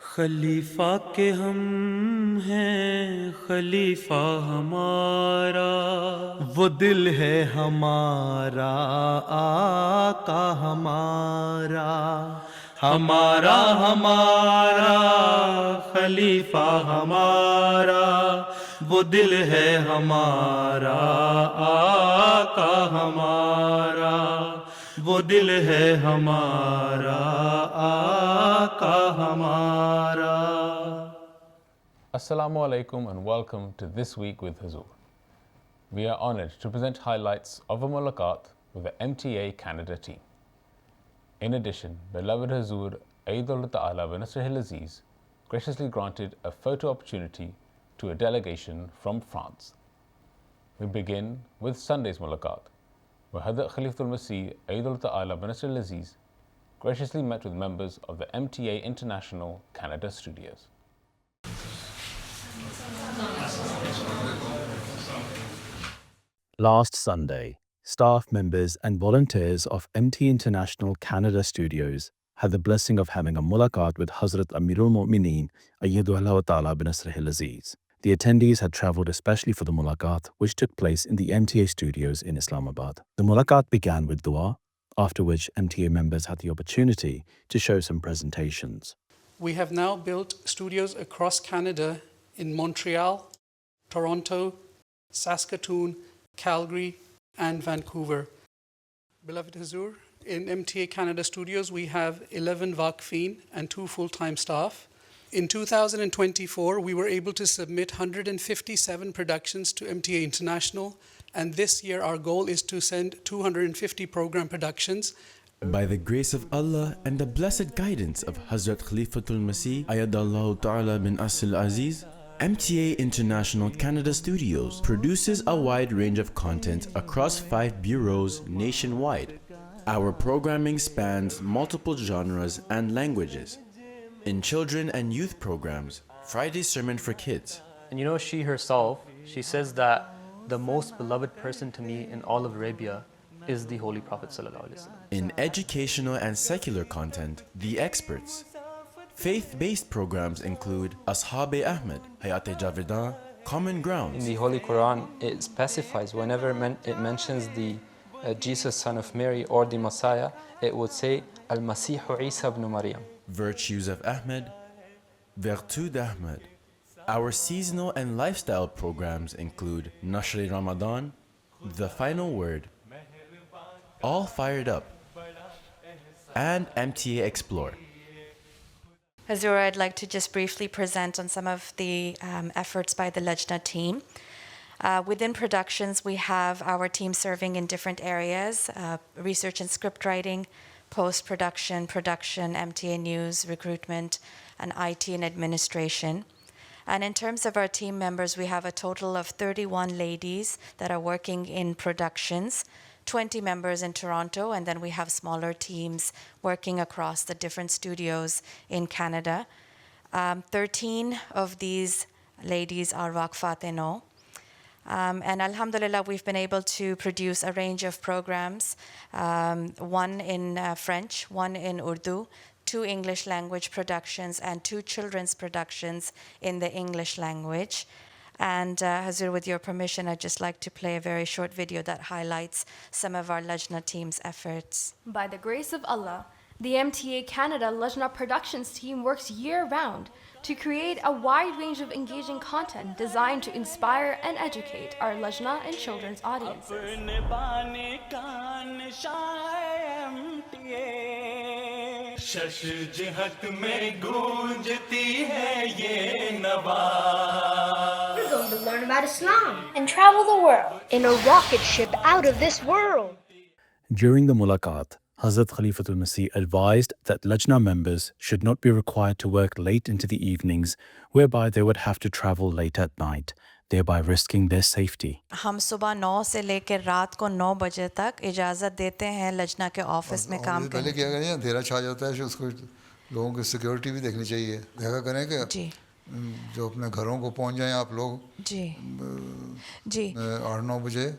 خلیفہ کے ہم ہیں خلیفہ ہمارا، وہ دل ہے ہمارا آقا ہمارا، ہمارا ہمارا خلیفہ ہمارا، وہ دل ہے ہمارا آقا ہمارا، وہ دل ہے ہمارا آقا ہمارا۔ Assalamu alaikum and welcome to This Week with Huzoor. We are honored to present highlights of a mulaqat with the MTA Canada team. In addition, beloved Huzoor Eidul Ta'ala bin Nasr al-Aziz graciously granted a photo opportunity to a delegation from France. We begin with Sunday's mulaqat, where Hazrat Khalifatul Masih Eidul Ta'ala bin Nasr al-Aziz graciously met with members of the MTA International Canada studios. Last Sunday, staff members and volunteers of MT International Canada Studios had the blessing of having a mulaqat with Hazrat Amirul Mu'mineen Ayyadullah Ta'ala bin Nasr al-Aziz. The attendees had travelled especially for the mulaqat, which took place in the MTA studios in Islamabad. The mulaqat began with dua, after which MTA members had the opportunity to show some presentations. We have now built studios across Canada in Montreal, Toronto, Saskatoon, Calgary, and Vancouver. Beloved Huzoor, in MTA Canada Studios, we have 11 Waqfeen and 2 full-time staff. In 2024, we were able to submit 157 productions to MTA International, and this year our goal is to send 250 program productions. By the grace of Allah and the blessed guidance of Hazrat Khalifatul Masih Ayyadallahu Ta'ala bin Nasr al-Aziz, MTA International Canada Studios produces a wide range of content across 5 bureaus nationwide. Our programming spans multiple genres and languages. In children and youth programs, Friday Sermon for Kids. And you know, she herself, she says that the most beloved person to me in all of Arabia is the Holy Prophet ﷺ. In educational and secular content, The Experts. Faith-based programs include Ashab-e Ahmed, Hayat-e Javedan, Common In Grounds. the Holy Quran, it specifies whenever it mentions the Jesus, son of Mary, or the Messiah, it would say Al-Masihu Isa ibn Maryam. Virtues of Ahmed, Vertu d'Ahmed. Our seasonal and lifestyle programs include Nashri Ramadan, The Final Word, All Fired Up, and MTA Explore. Huzoor, I'd like to just briefly present on some of the efforts by the Lajna team. Within productions, we have our team serving in different areas, research and script writing, post-production, production, MTA news, recruitment, and IT and administration. And in terms of our team members, we have a total of 31 ladies that are working in productions, 20 members in Toronto, and then we have smaller teams working across the different studios in Canada. 13 of these ladies are Waqfat-e-No. And alhamdulillah, we've been able to produce a range of programs, one in French, one in Urdu, 2 English language productions, and 2 children's productions in the English language. And Huzoor, with your permission, I'd just like to play a very short video that highlights some of our Lajna team's efforts. By the grace of Allah, the MTA Canada Lajna Productions team works year-round to create a wide range of engaging content designed to inspire and educate our Lajna and children's audiences. We're going to learn about Islam and travel the world in a rocket ship out of this world. During the mulaqat, Hazrat Khalifatul Masih advised that Lajna members should not be required to work late into the evenings, whereby they would have to travel late at night, thereby risking their safety. ہم صبح 9 سے لے کے رات کو 9 بجے تک اجازت دیتے ہیں لجنا کے آفس میں کام کرنے پہلے کیا کریں اندھیرا چھا جاتا ہے اس کو لوگوں کی سیکیورٹی بھی دیکھنی چاہیے دیکھا کریں کہ جی جو اپنے گھروں کو پہنچ جائیں آپ لوگ جی جی 8-9 بجے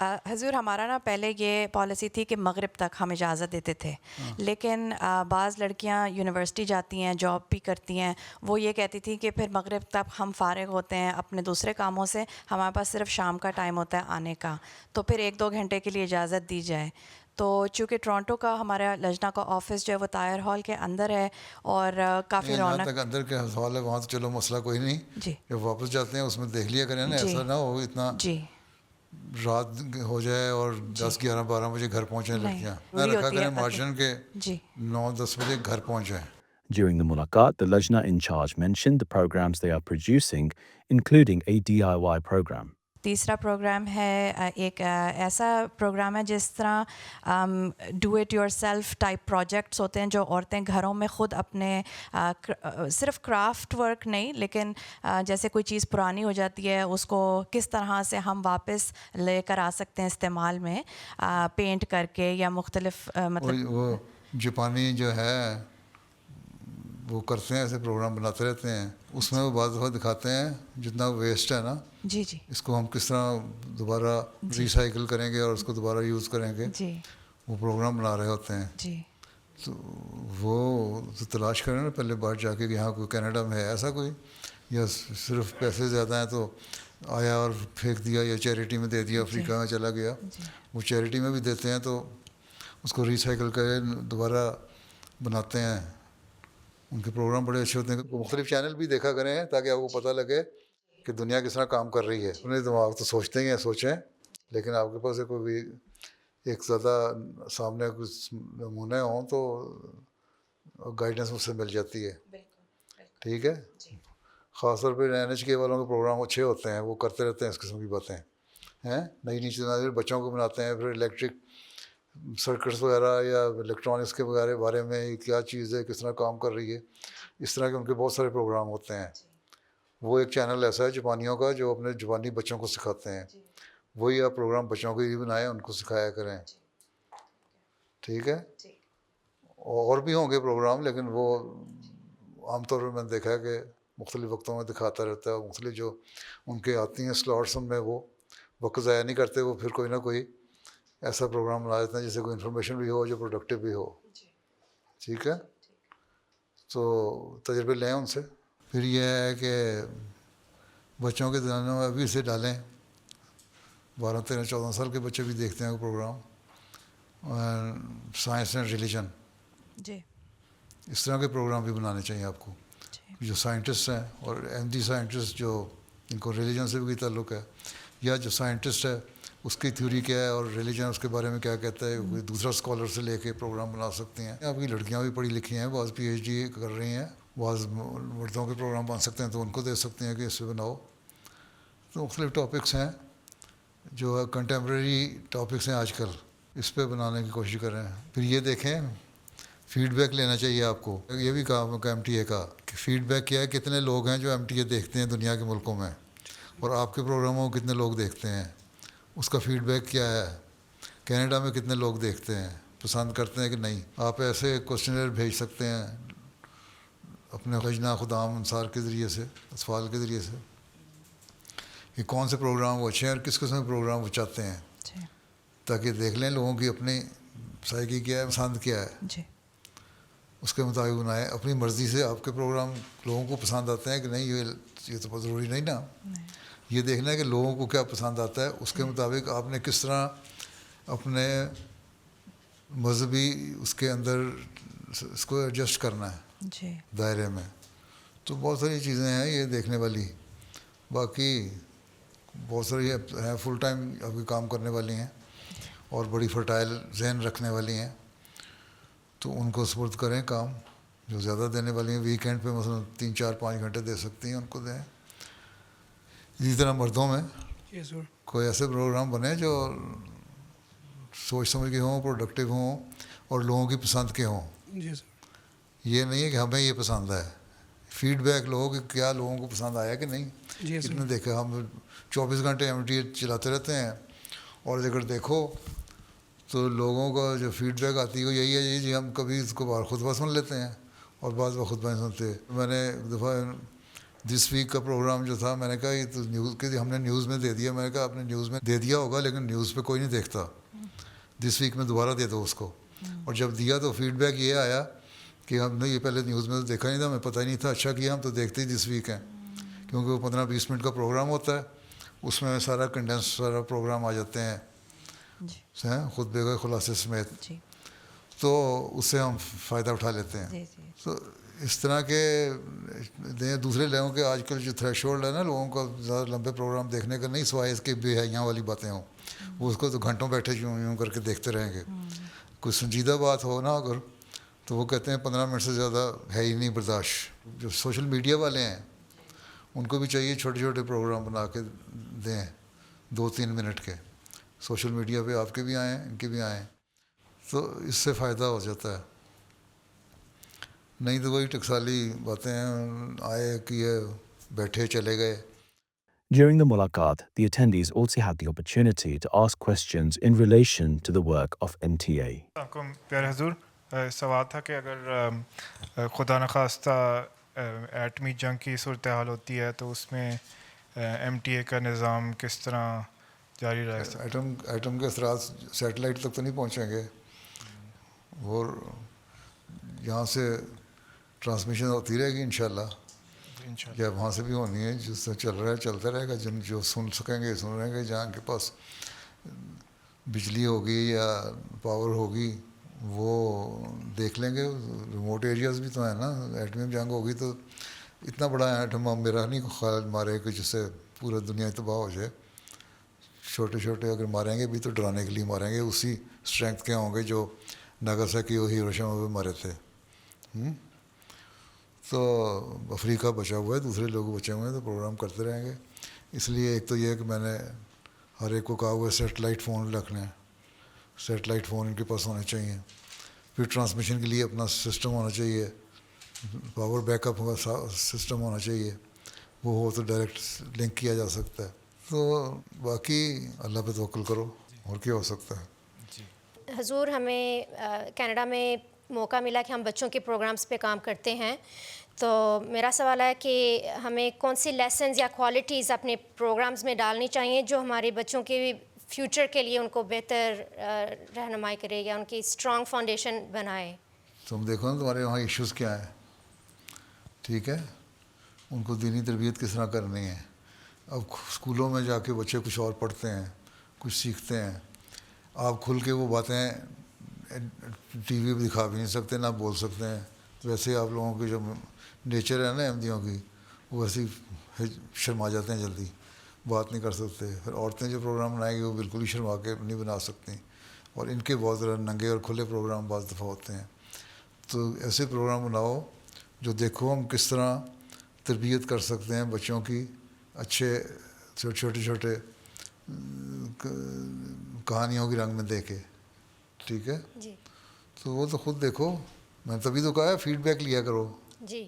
حضور ہمارا نا پہلے یہ پالیسی تھی کہ مغرب تک ہم اجازت دیتے تھے، لیکن بعض لڑکیاں یونیورسٹی جاتی ہیں، جاب بھی کرتی ہیں، وہ یہ کہتی تھیں کہ پھر مغرب تک ہم فارغ ہوتے ہیں اپنے دوسرے کاموں سے، ہمارے پاس صرف شام کا ٹائم ہوتا ہے آنے کا، تو پھر 1-2 گھنٹے کے لیے اجازت دی جائے. تو چونکہ ٹورانٹو کا ہمارا لجنہ کا آفس جو ہے وہ طاہر ہال کے اندر ہے اور کافی جہاں رونق. تک اندر کے سوال ہے وہاں تو چلو مسئلہ کوئی نہیں، جی جب واپس جاتے ہیں اس میں دیکھ لیا کریں نا، جی ایسا نہ ہو اتنا جی رات ہو جائے اور 10-11-12 بجے گھر پہنچیں لڑکیاں. نہ رکھا کریں مارجن کے جی 9-10 بجے گھر پہنچ جائیں. During the mulaqat, the Lajna in charge mentioned the programs they are producing, including a DIY program. تیسرا پروگرام ہے ایک ایسا پروگرام ہے جس طرح do it your self type projects ہوتے ہیں جو عورتیں گھروں میں خود اپنے صرف کرافٹ ورک نہیں لیکن جیسے کوئی چیز پرانی ہو جاتی ہے اس کو کس طرح سے ہم واپس لے کر آ سکتے ہیں استعمال میں، پینٹ کر کے یا مختلف مطلب. وہ جاپانی جو ہے وہ کرتے ہیں، ایسے پروگرام بناتے رہتے ہیں، اس میں وہ بعض دفعہ دکھاتے ہیں جتنا ویسٹ ہے نا جی جی اس کو ہم کس طرح دوبارہ ریسائیکل کریں گے اور اس کو دوبارہ یوز کریں گے. جی وہ پروگرام بنا رہے ہوتے ہیں. جی تو وہ تو تلاش کریں نا پہلے باہر جا کے کہ یہاں کوئی کینیڈا میں ہے ایسا کوئی، یا صرف پیسے زیادہ ہیں تو آیا اور پھینک دیا یا چیریٹی میں دے دیا، افریقہ میں چلا گیا. وہ چیریٹی میں بھی دیتے ہیں تو اس کو ریسائیکل کرے دوبارہ بناتے ہیں. ان کے پروگرام بڑے اچھے ہوتے ہیں. مختلف چینل بھی دیکھا کریں تاکہ آپ کو پتہ لگے کہ دنیا کس طرح کام کر رہی ہے. انہیں دماغ تو سوچتے ہی ہیں، سوچیں، لیکن آپ کے پاس کوئی بھی ایک زیادہ سامنے کچھ نمونے ہوں تو گائیڈنس اس سے مل جاتی ہے. ٹھیک ہے. خاص طور پہ NHK والوں کے پروگرام اچھے ہوتے ہیں، وہ کرتے رہتے ہیں اس قسم کی باتیں ہیں. نئی نئی چیزیں بچوں کو بناتے ہیں، پھر الیکٹرک سرکٹس وغیرہ یا الیکٹرانکس کے بارے میں کیا چیز ہے، کس طرح کام کر رہی ہے، اس طرح کے ان کے بہت سارے پروگرام ہوتے ہیں. وہ ایک چینل ایسا ہے جاپانیوں کا جو اپنے جاپانی بچوں کو سکھاتے ہیں. وہی آپ پروگرام بچوں کے لیے بنائیں، ان کو سکھایا کریں. ٹھیک ہے. اور بھی ہوں گے پروگرام، لیکن وہ عام طور پہ میں نے دیکھا ہے کہ مختلف وقتوں میں دکھاتا رہتا ہے. مختلف جو ان کے آتی ہیں سلاٹس، ان میں وہ وقت ضائع نہیں کرتے، وہ پھر کوئی نہ کوئی ایسا پروگرام بنا دیتے ہیں جس سے کوئی انفارمیشن بھی ہو جو پروڈکٹیو بھی ہو. ٹھیک ہے. تو تجربے لیں ان سے. پھر یہ ہے کہ بچوں کے ذہنوں میں ابھی سے ڈالیں. 12-13-14 سال کے بچے بھی دیکھتے ہیں وہ پروگرام. سائنس اینڈ ریلیجن، جی اس طرح کے پروگرام بھی بنانے چاہیے آپ کو. جو سائنٹسٹ ہیں اور MD سائنٹسٹ جو ان کو ریلیجن سے بھی تعلق ہے، یا جو سائنٹسٹ ہے اس کی تھیوری کیا ہے اور ریلیجن اس کے بارے میں کیا کہتا ہے، کوئی دوسرا اسکالر سے لے کے پروگرام بنا سکتے ہیں. آپ کی لڑکیاں بھی پڑھی لکھی ہیں، بعض PhD کر رہی ہیں، بعض مردوں کے پروگرام بن سکتے ہیں تو ان کو دے سکتے ہیں کہ اس پہ بناؤ. تو مختلف ٹاپکس ہیں جو کنٹمپریری ٹاپکس ہیں آج کل، اس پہ بنانے کی کوشش کریں. پھر یہ دیکھیں، فیڈ بیک لینا چاہیے آپ کو. یہ بھی کام ہے MTA کا کہ فیڈ بیک کیا ہے، کتنے لوگ ہیں جو MTA دیکھتے ہیں دنیا کے ملکوں میں، اور آپ کے پروگراموں کو کتنے لوگ دیکھتے ہیں، اس کا فیڈ بیک کیا ہے. کینیڈا میں کتنے لوگ دیکھتے ہیں، پسند کرتے ہیں کہ نہیں. آپ ایسے کوشچنر بھیج سکتے ہیں اپنے لجنہ خدام انصار کے ذریعے سے، اطفال کے ذریعے سے، کہ کون سے پروگرام وہ اچھے ہیں اور کس قسم کے پروگرام وہ چاہتے ہیں، تاکہ دیکھ لیں لوگوں کی اپنی سائیکی کیا ہے، پسند کیا ہے، جی اس کے مطابق بنائیں. اپنی مرضی سے آپ کے پروگرام لوگوں کو پسند آتے ہیں کہ نہیں، یہ تو ضروری نہیں نا. یہ دیکھنا ہے کہ لوگوں کو کیا پسند آتا ہے، اس کے مطابق آپ نے کس طرح اپنے مذہبی اس کے اندر اس کو ایڈجسٹ کرنا ہے جی دائرے میں. تو بہت ساری چیزیں ہیں یہ دیکھنے والی. باقی بہت ساری ہیں فل ٹائم ابھی کام کرنے والی ہیں اور بڑی فرٹائل ذہن رکھنے والی ہیں، تو ان کو سپرد کریں کام. جو زیادہ دینے والی ہیں ویکینڈ پہ مثلا 3-4-5 گھنٹے دے سکتی ہیں، ان کو دیں. اسی طرح مردوں میں کوئی ایسے پروگرام بنے جو سوچ سمجھ کے ہوں، پروڈکٹیو ہوں اور لوگوں کی پسند کے ہوں. یہ نہیں ہے کہ ہمیں یہ پسند ہے. فیڈ بیک لو کہ کیا لوگوں کو پسند آیا کہ نہیں. کتنے دیکھا، ہم 24 گھنٹے MTA چلاتے رہتے ہیں، اور اگر دیکھو تو لوگوں کا جو فیڈ بیک آتی ہے یہی ہے جی ہم کبھی اس کو خطبہ سن لیتے ہیں اور بعض وہ خطبہ نہیں سنتے. میں نے ایک دفعہ دس ویک کا پروگرام جو تھا میں نے کہا یہ تو نیوز کے ہم نے نیوز میں دے دیا. میں نے کہا آپ نے نیوز میں دے دیا ہوگا لیکن نیوز پہ کوئی نہیں دیکھتا, دس ویک میں دوبارہ دے دو اس کو. اور جب دیا تو فیڈ بیک یہ آیا کہ ہم نے یہ پہلے نیوز میں تو دیکھا نہیں تھا, ہمیں پتہ ہی نہیں تھا, اچھا کیا ہم تو دیکھتے ہی دس ویک ہیں, کیونکہ وہ 15-20 منٹ کا پروگرام ہوتا ہے, اس میں سارا کنڈینس سارا پروگرام آ جاتے ہیں خطبے کے خلاصے سمیت, تو اس سے ہم فائدہ اٹھا لیتے ہیں. تو اس طرح کے دوسرے لوگوں کے آج کل جو تھریش ہولڈ ہے نا لوگوں کا زیادہ لمبے پروگرام دیکھنے کا نہیں, سوائے اس کے بے حیاں والی باتیں ہوں, وہ اس کو تو گھنٹوں بیٹھے یوں کر کے دیکھتے رہیں گے. کوئی سنجیدہ بات ہو نا اگر تو وہ کہتے ہیں 15 منٹ سے زیادہ ہے ہی نہیں برداشت. جو سوشل میڈیا والے ہیں ان کو بھی چاہیے چھوٹے چھوٹے پروگرام بنا کے دیں 2-3 منٹ کے, سوشل میڈیا پہ آپ کے بھی آئیں ان کے بھی آئیں, تو اس سے فائدہ ہو جاتا ہے. نہیں تو وہی ٹکسالی باتیں ہیں, آئے کیے بیٹھے چلے گئے. During the mulaqat, the attendees also had the opportunity to ask questions in relation to the work of MTA. پیارے حضور, سوال تھا کہ اگر خدا نخواستہ ایٹمی جنگ کی صورتحال ہوتی ہے تو اس میں MTA کا نظام کس طرح جاری رہ سکتا ہے؟ ایٹم کے اثرات سیٹلائٹ تک تو نہیں پہنچیں گے, اور یہاں سے ٹرانسمیشن ہوتی رہے گی انشاءاللہ, یا وہاں سے بھی ہونی ہے, جس سے چل رہا ہے چلتا رہے گا, جو سن سکیں گے سن رہیں گے. جہاں کے پاس بجلی ہوگی یا پاور ہوگی وہ دیکھ لیں گے. ریموٹ ایریاز بھی تو ہیں نا, ایٹمی جنگ ہوگی تو اتنا بڑا ایٹم میرا نہیں خیال مارے کہ جس سے پورا دنیا تباہ ہو جائے. چھوٹے چھوٹے اگر ماریں گے بھی تو ڈرانے کے لیے ماریں گے, اسی اسٹرینتھ کے ہوں گے جو ناگاساکی اور ہیروشیما پہ مارے تھے. تو افریقہ بچا ہوا ہے, دوسرے لوگ بچے ہوئے ہیں, تو پروگرام کرتے رہیں گے. اس لیے ایک تو یہ ہے کہ میں نے ہر ایک کو کہا ہوا ہے سیٹلائٹ فون رکھ لیں, سیٹلائٹ فون ان کے پاس ہونے چاہیے. پھر ٹرانسمیشن کے لیے اپنا سسٹم ہونا چاہیے, پاور بیک اپ کا سسٹم ہونا چاہیے, وہ ہو تو ڈائریکٹ لنک کیا جا سکتا ہے. تو باقی اللہ پہ توکل کرو, اور کیا ہو سکتا ہے. حضور, ہمیں کینیڈا میں موقع ملا کہ ہم بچوں کے پروگرامز پہ کام کرتے ہیں, تو میرا سوال ہے کہ ہمیں کون سی لیسنز یا کوالٹیز اپنے پروگرامز میں ڈالنی چاہیے جو ہمارے بچوں کے فیوچر کے لیے ان کو بہتر رہنمائی کرے یا ان کی اسٹرانگ فاؤنڈیشن بنائے. تم دیکھو نا تمہارے وہاں ایشوز کیا ہیں, ٹھیک ہے, ان کو دینی تربیت کس طرح کرنی ہے. اب اسکولوں میں جا کے بچے کچھ اور پڑھتے ہیں, کچھ سیکھتے ہیں. آپ کھل کے وہ باتیں ٹی وی پہ دکھا بھی نہیں سکتے, نہ بول سکتے ہیں. ویسے آپ لوگوں کی جو نیچر ہے نا احمدیوں کی, وہ ویسے شرما جاتے ہیں, جلدی بات نہیں کر سکتے. پھر عورتیں جو پروگرام بنائیں گی وہ بالکل ہی شرما کے نہیں بنا سکتی, اور ان کے بہت زیادہ ننگے اور کھلے پروگرام بعض دفعہ ہوتے ہیں. تو ایسے پروگرام بناؤ جو دیکھو ہم کس طرح تربیت کر سکتے ہیں بچوں کی, اچھے چھوٹے چھوٹے کہانیوں کی رنگ میں دے کے, ٹھیک ہے. تو وہ تو خود دیکھو, میں تبھی تو کہا ہے فیڈ بیک لیا کرو,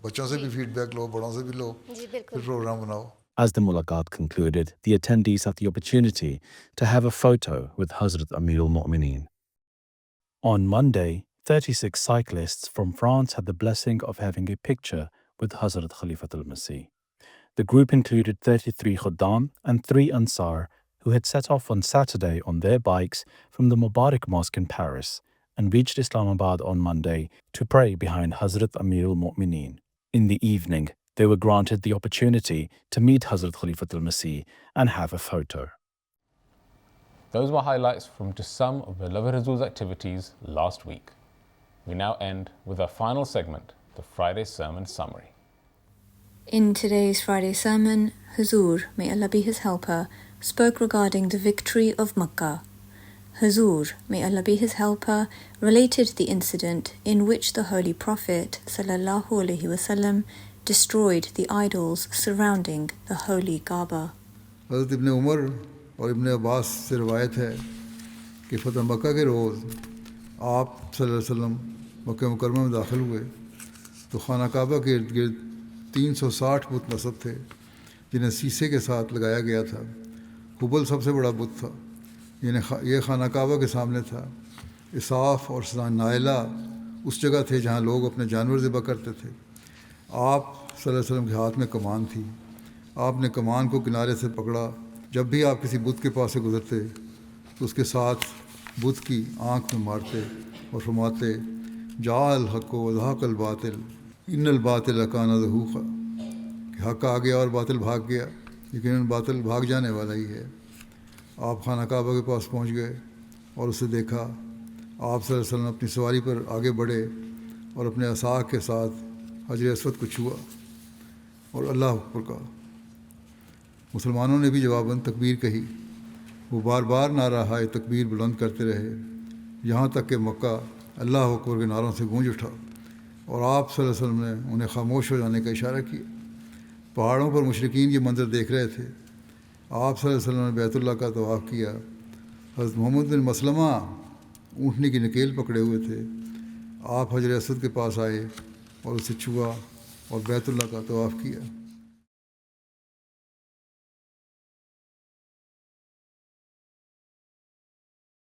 بچوں سے بھی فیڈ بیک لو, بڑوں سے بھی لو, پھر پروگرام بناؤ. As the mulaqat concluded, the attendees had the opportunity to have a photo with Hazrat Amir al-Mu'mineen. On Monday, 36 cyclists from France had the blessing of having a picture with Hazrat Khalifat al-Masih. The group included 33 Khuddam and 3 Ansar who had set off on Saturday on their bikes from the Mubarak Mosque in Paris and reached Islamabad on Monday to pray behind Hazrat Amir al-Mu'mineen. In the evening, they were granted the opportunity to meet Hazrat Khalifat al-Masih and have a photo. Those were highlights from just some of Beloved Hazur's activities last week. We now end with our final segment, the Friday Sermon Summary. In today's Friday sermon, Hazur, may Allah be his helper, spoke regarding the victory of Makkah. Hazur, may Allah be his helper, related the incident in which the Holy Prophet ﷺ destroyed the idols surrounding the Holy Kaaba. حضرت ابن عمر اور ابن عباس سے روایت ہے کہ فتح مکہ کے روز آپ صلی اللہ علیہ وسلم مکہ مکرمہ میں داخل ہوئے تو خانہ کعبہ کے ارد گرد 360 بت نصب تھے جنہیں سیسے کے ساتھ لگایا گیا تھا. حبل سب سے بڑا بت تھا, یہ خانہ کعبہ کے سامنے تھا. اساف اور نائلہ اس جگہ تھے جہاں لوگ اپنے جانور ذبح کرتے تھے. آپ صلی اللہ علیہ وسلم کے ہاتھ میں کمان تھی. آپ نے کمان کو کنارے سے پکڑا. جب بھی آپ کسی بت کے پاس سے گزرتے تو اس کے ساتھ بت کی آنکھ میں مارتے اور فرماتے جاء الحق وزهق الباطل ان الباطل کان زہوقا، کہ حق آ گیا اور باطل بھاگ گیا، لیکن باطل بھاگ جانے والا ہی ہے. آپ خانہ کعبہ کے پاس پہنچ گئے اور اسے دیکھا. آپ صلی اللہ علیہ وسلم اپنی سواری پر آگے بڑھے اور اپنے عصا کے ساتھ حجر اسود کو چھوا اور اللہ اکبر کہا. مسلمانوں نے بھی جواباً تکبیر کہی. وہ بار بار نعرہ تکبیر بلند کرتے رہے یہاں تک کہ مکہ اللہ اکبر کے نعروں سے گونج اٹھا اور آپ صلی اللہ علیہ وسلم نے انہیں خاموش ہو جانے کا اشارہ کیا. پہاڑوں پر مشرکین یہ منظر دیکھ رہے تھے. آپ صلی اللہ علیہ وسلم نے بیت اللہ کا طواف کیا. حضرت محمد بن مسلمہ اونٹنی کی نکیل پکڑے ہوئے تھے. آپ حجر اسود کے پاس آئے اور اسے چھوا اور بیت اللہ کا طواف کیا.